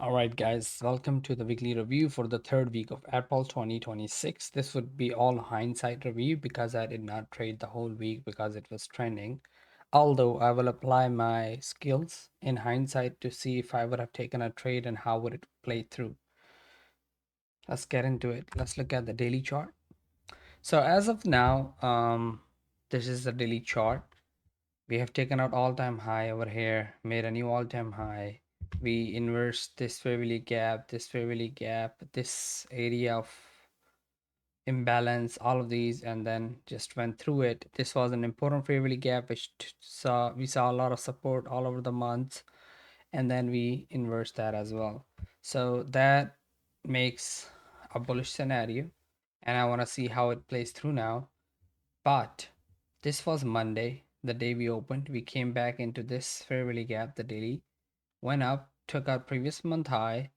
All right, guys, welcome to the weekly review for the third week of April 2026. This would be all hindsight review because I did not trade the whole week because it was trending. Although I will apply my skills in hindsight to see if I would have taken a trade and how would it play through. Let's get into it. Let's look at the daily chart. So as of now, this is the daily chart. We have taken out all-time high over here, made a new all-time high. We inverse this fairly gap, this area of imbalance, all of these, and then just went through it. This was an important fairly gap which we saw a lot of support all over the months, and then we inverse that as well. So that makes a bullish scenario, and I want to see how it plays through now. But this was Monday, the day we opened. We came back into this fair value gap, the daily, went up, took out previous month high,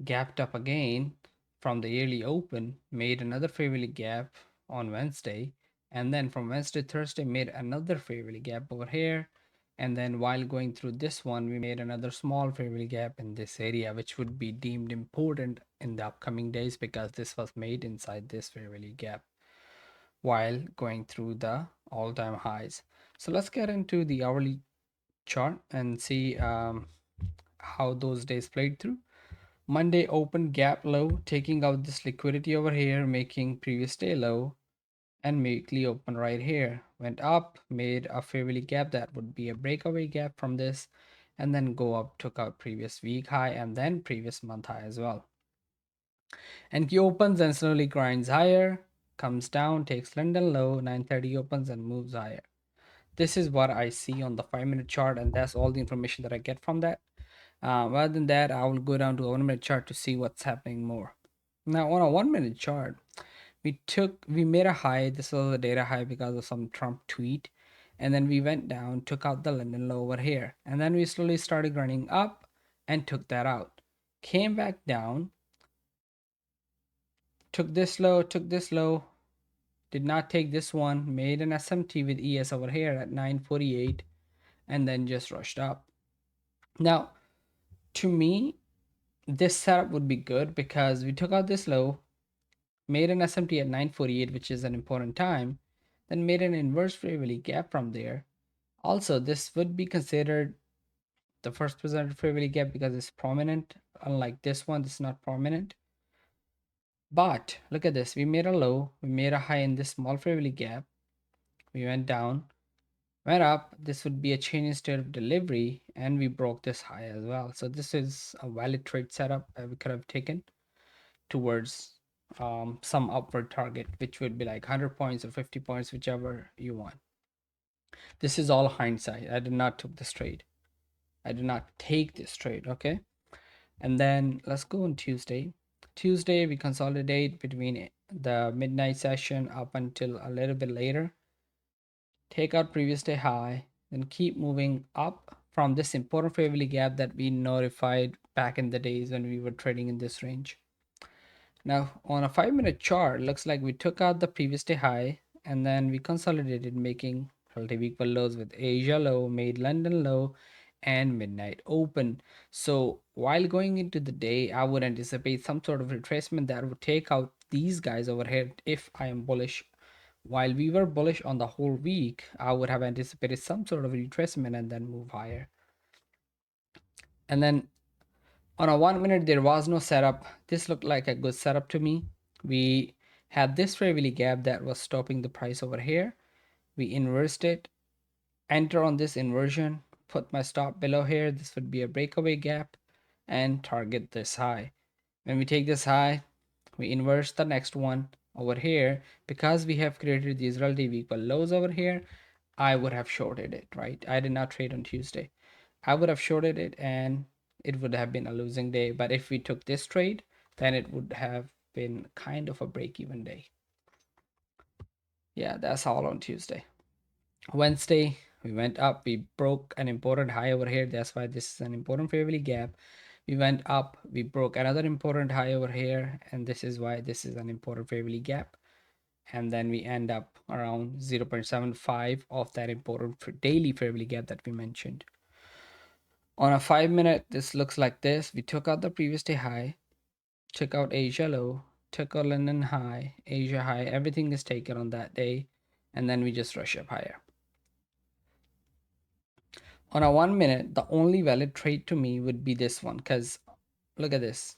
gapped up again from the yearly open, made another fair value gap on Wednesday, and then from Wednesday to Thursday made another fair value gap over here. And then while going through this one, we made another small fair value gap in this area, which would be deemed important in the upcoming days because this was made inside this fair value gap while going through the all-time highs. So let's get into the hourly chart and see how those days played through. Monday open gap low, taking out this liquidity over here, making previous day low, and weekly open right here. Went up, made a fair value gap that would be a breakaway gap from this, and then go up, took out previous week high and then previous month high as well. And Q opens and slowly grinds higher, comes down, takes London low, 9:30 opens and moves higher. This is what I see on the 5-minute chart, and that's all the information that I get from that. Rather than that, I will go down to a 1-minute chart to see what's happening more. Now on a 1-minute chart, we made a high. This was a data high because of some Trump tweet, and then we went down, took out the London low over here, and then we slowly started grinding up and took that out. Came back down, took this low, did not take this one, made an SMT with ES over here at 948, and then just rushed up. Now, to me, this setup would be good because we took out this low, made an SMT at 948, which is an important time, then made an inverse fair value gap from there. Also, this would be considered the first presented fair value gap because it's prominent. Unlike this one, this is not prominent. But look at this, we made a low, we made a high in this small fair value gap, we went down, went up. This would be a change in state of delivery, and we broke this high as well. So this is a valid trade setup that we could have taken towards some upward target, which would be like 100 points or 50 points, whichever you want. This is all hindsight. I did not take this trade. I did not take this trade. Okay. And then let's go on Tuesday. Tuesday, we consolidate between the midnight session up until a little bit later, take out previous day high, then keep moving up from this important fair value gap that we notified back in the days when we were trading in this range. Now on a 5-minute chart, looks like we took out the previous day high and then we consolidated, making relative equal lows with Asia low, made London low, and midnight open. So while going into the day, I would anticipate some sort of retracement that would take out these guys over here if I am bullish. While we were bullish on the whole week, I would have anticipated some sort of retracement and then move higher. And then on a 1-minute, there was no setup. This looked like a good setup to me. We had this fair value gap that was stopping the price over here. We inversed it, enter on this inversion, put my stop below here. This would be a breakaway gap and target this high. When we take this high, we inverse the next one over here. Because we have created these relative equal lows over here, I would have shorted it, right? I did not trade on Tuesday. I would have shorted it and it would have been a losing day. But if we took this trade, then it would have been kind of a break-even day. Yeah, that's all on Tuesday. Wednesday, we went up. We broke an important high over here. That's why this is an important fair value gap. We went up. We broke another important high over here. And this is why this is an important fair value gap. And then we end up around 0.75 of that important daily fair value gap that we mentioned. On a 5 minute, this looks like this. We took out the previous day high, took out Asia low, took out London high, Asia high, everything is taken on that day, and then we just rush up higher. On a 1 minute, the only valid trade to me would be this one, because look at this.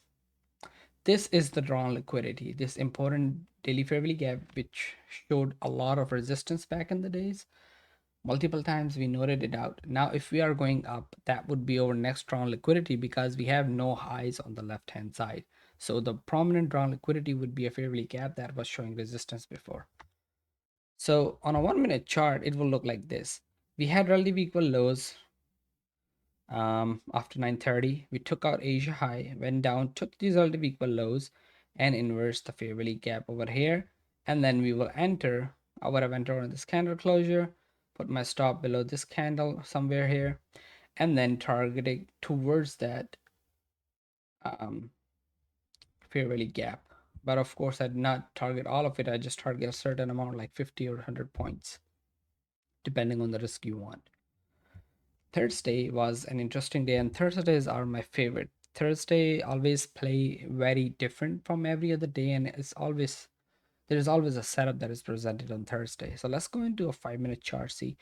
This is the drawn liquidity, this important daily fair value gap, which showed a lot of resistance back in the days. Multiple times we noted it out. Now, if we are going up, that would be our next drawn liquidity because we have no highs on the left hand side. So the prominent drawn liquidity would be a fair value gap that was showing resistance before. So on a 1 minute chart, it will look like this. We had relative equal lows after 9:30. We took out Asia high, went down, took these relative equal lows, and inversed the fair value gap over here. And then we will enter. I would have entered on this candle closure, put my stop below this candle somewhere here, and then targeting towards that fair value gap. But of course, I did not target all of it. I just target a certain amount, like 50 or 100 points, depending on the risk you want. Thursday was an interesting day, and Thursdays are my favorite. Thursday always play very different from every other day, and there's always a setup that is presented on Thursday. So let's go into a 5 minute chart. See,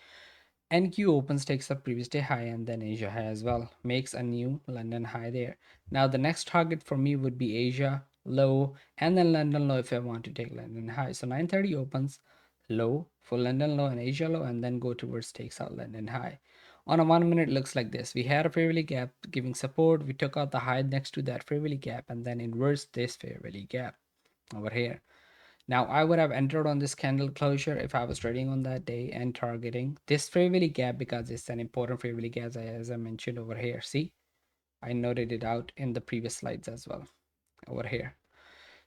NQ opens, takes the previous day high, and then Asia high as well, makes a new London high there. Now the next target for me would be Asia low and then London low if I want to take London high. So 9:30 opens low for London low and Asia low, and then go towards takes out London high. On a 1 minute, looks like this. We had a fair value gap giving support. We took out the high next to that fair value gap and then inversed this fair value gap over here. Now I would have entered on this candle closure if I was trading on that day and targeting this fair value gap because it's an important fair value gap as I mentioned over here. See, I noted it out in the previous slides as well over here.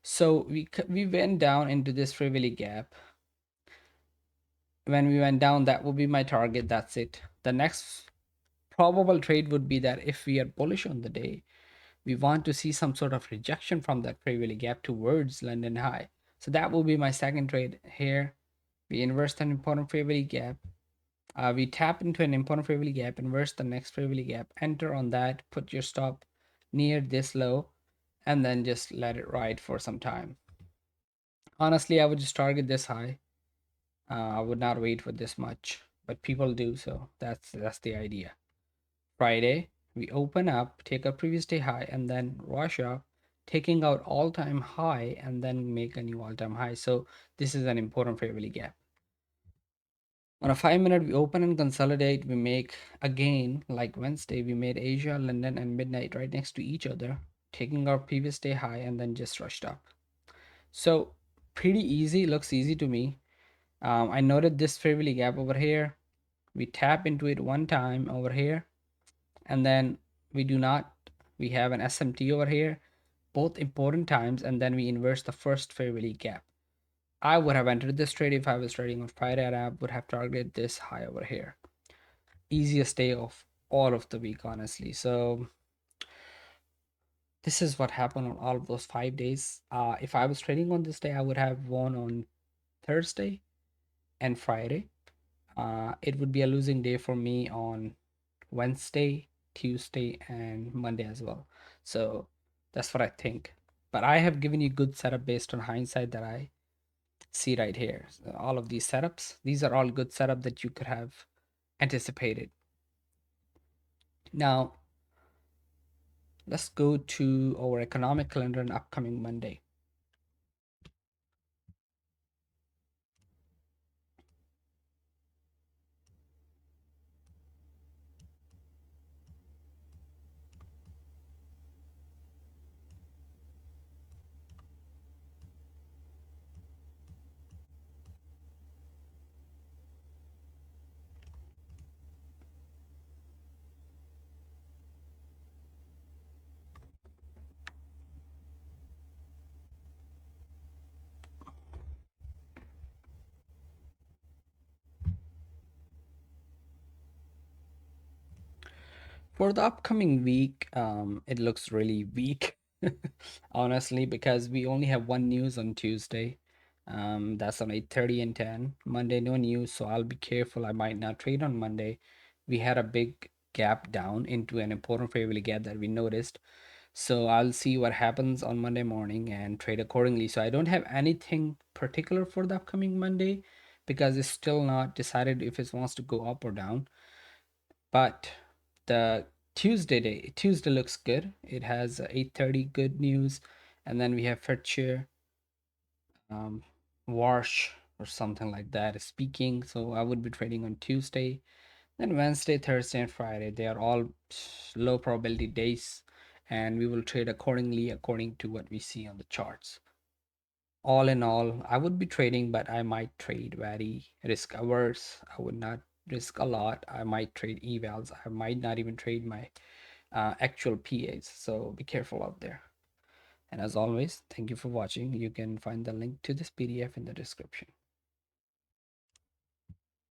So we went down into this fair value gap. When we went down, that would be my target. That's it. The next probable trade would be that if we are bullish on the day, we want to see some sort of rejection from that fair value gap towards London high. So that will be my second trade here. We inverse an important fair value gap. We tap into an important fair value gap, inverse the next fair value gap, enter on that, put your stop near this low, and then just let it ride for some time. Honestly, I would just target this high. I would not wait for this much, but people do, so that's the idea. Friday, we open up, take a previous day high, and then rush up, taking out all-time high, and then make a new all-time high. So this is an important fair value gap. On a 5 minute, we open and consolidate. We make again, like Wednesday, we made Asia, London, and midnight right next to each other, taking our previous day high and then just rushed up. So pretty easy, looks easy to me. I noted this fair value gap over here. We tap into it one time over here, and then we do not. We have an SMT over here, both important times, and then we inverse the first fair value gap. I would have entered this trade if I was trading on Friday, and I would have targeted this high over here. Easiest day of all of the week, honestly. So this is what happened on all of those 5 days. If I was trading on this day, I would have won on Thursday and Friday. It would be a losing day for me on Wednesday, Tuesday, and Monday as well. So that's what I think. But I have given you good setup based on hindsight that I see right here. So all of these setups, these are all good setup that you could have anticipated. Now, let's go to our economic calendar on upcoming Monday. For the upcoming week, it looks really weak, honestly, because we only have one news on Tuesday. That's on 8:30 and 10. Monday, no news, so I'll be careful. I might not trade on Monday. We had a big gap down into an important favorable gap that we noticed. So I'll see what happens on Monday morning and trade accordingly. So I don't have anything particular for the upcoming Monday because it's still not decided if it wants to go up or down. But the Tuesday looks good. It has 8:30 good news, and then we have Fetcher, Warsh or something like that is speaking. So I would be trading on Tuesday. Then Wednesday, Thursday, and Friday, they are all low probability days, and we will trade accordingly according to what we see on the charts. All in all, I would be trading, but I might trade very risk averse. I would not risk a lot. I might trade evals. I might not even trade my actual PAs. So be careful out there. And as always, thank you for watching. You can find the link to this PDF in the description.